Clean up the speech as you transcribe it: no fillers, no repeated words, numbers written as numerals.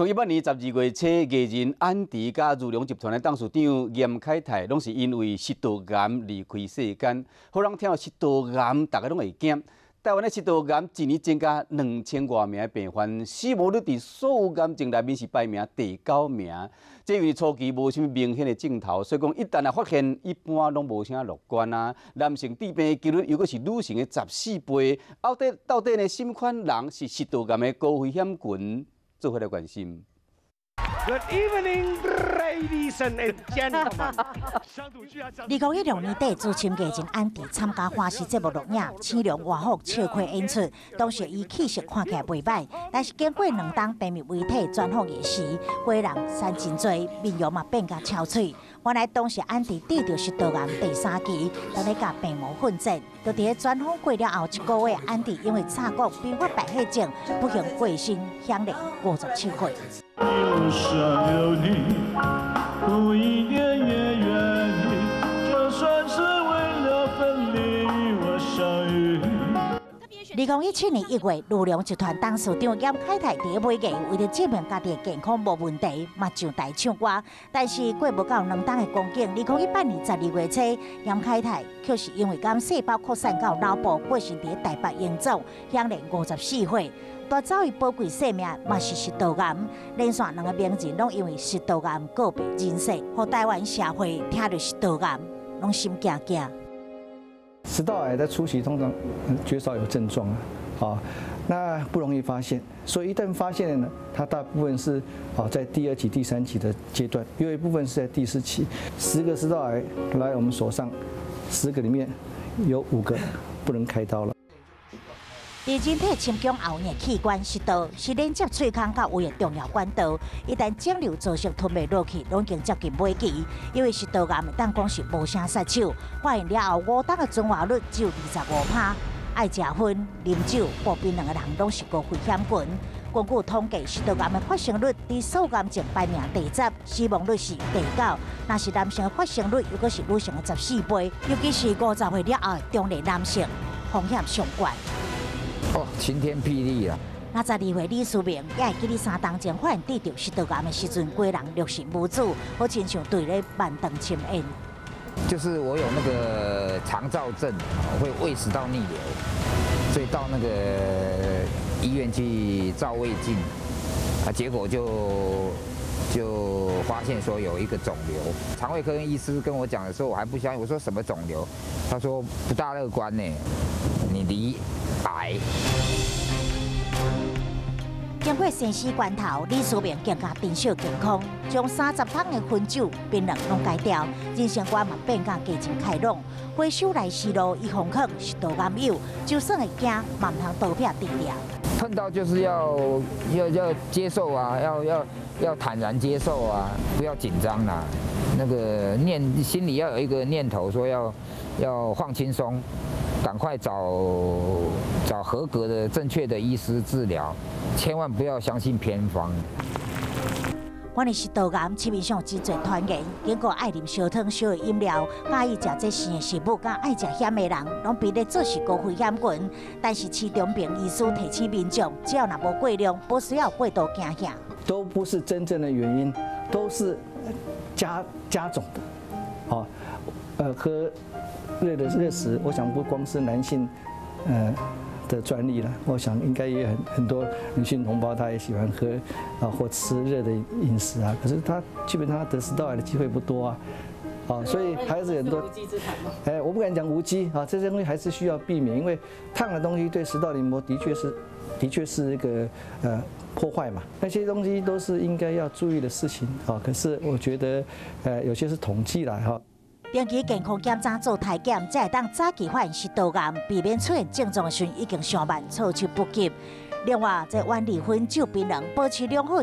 2018年12月初，艺人安迪甲如龙集团的董事长严凯泰，拢是因为食道癌离开世间。好人听到食道癌，大家拢会惊。台湾的食道癌一年增加2000多名病患，死亡率伫所有癌症内面是排名第9名。这因为初期无啥物明显的症头，所以讲一旦啊发现，一般拢无啥乐观啊。男性致病的几率又阁是女性的14倍。到底呢，什么款人是食道癌的高危险群？做伙来关心。Good evening, ladies and gentlemen. 2016年底，资深艺人安迪参加花式节目录影，青龙外服笑开演出。当时伊气色看起来袂歹，但是经过2档平面媒体专访伊时，花人散真多，面容嘛变甲憔悴。原来当时安迪得着食道癌第3期，当咧甲病魔混战。就伫咧专访过了后1个月，安迪因为察觉并发败血症，不幸过身，享年57岁。有想有你，不一年也愿意，就算是为了分离与我相遇。2017年1月，如龙集团董事长严凯泰伫咧尾月为了证明家己的健康无问题，嘛上台唱歌。但是过不到2档的光景，2018年12月初，严凯泰却是因为癌细胞扩散到脑部，过身伫台北营总，享年54岁。大走伊宝贵生命，嘛是食道癌。连续2个名人拢因为食道癌告别人世，互台湾社会听到食道癌，拢心惊惊。食道癌的初期通常绝少有症状那不容易发现，所以一旦发现了呢，它大部分是在第2期、第3期的阶段，有一部分是在第4期。10个食道癌来我们手上，10个里面有5个不能开刀了。人体深宫后面器官食道是连接喙腔到胃的重要管道，一旦肿瘤造成吞袂落去，拢已经接近末期。因为食道癌当讲是无啥杀手，发现了后5档的存活率只有25%。爱食薰、啉酒、薄槟榔的人拢是高危险群。根据统计，食道癌的发生率伫所有癌症排名第10，死亡率是第9。若是男性的发生率，又阁是女性的14倍，尤其是50岁了后的中年男性，风险上悬。晴天霹雳啊！52岁李思明也会记得3档前发现得着食道癌的时阵，规人六神无主，好亲像对咧慢灯深烟。就是我有那个肠燥症，会胃食道逆流，所以到那个医院去照胃镜，结果就发现说有一个肿瘤。肠胃科医师跟我讲的时候，我还不相信，我说什么肿瘤？他说不大乐观呢，你离癌。经过生死关头，李思明更加珍惜健康，将30桶的薰酒、槟榔拢戒掉，人生观嘛变甲加真开朗。回首来时路，伊奉劝食道癌友，就算会惊，嘛唔通倒撇治疗。碰到就是要接受啊，要坦然接受啊，不要紧张啦。那个心里要有一个念头，说要放轻松。赶快找合格的、正确的医师治疗，千万不要相信偏方。我哋食道癌市面上真侪传言，经过爱啉烧汤、烧的饮料，介意食这生的食物，甲爱食咸的人，拢比咧做是高危险群。但是市中平医师提醒民众，只要若无过量，不需要过度惊吓。都不是真正的原因，都是加总的，喝热食，我想不光是男性，的专利了。我想应该也很多女性同胞，她也喜欢喝或吃热的饮食啊。可是她基本上得食道癌的机会不多啊。所以还是很多。无稽之谈吗？我不敢讲无稽啊，这些东西还是需要避免，因为烫的东西对食道黏膜的确是一个破坏嘛。那些东西都是应该要注意的事情啊。可是我觉得有些是统计啦哈。定期健康检查做体检，才会当早期发现食道癌，避免出现症状的时已经上慢，措手不及。另外，在晚离婚、酒槟榔，保持良好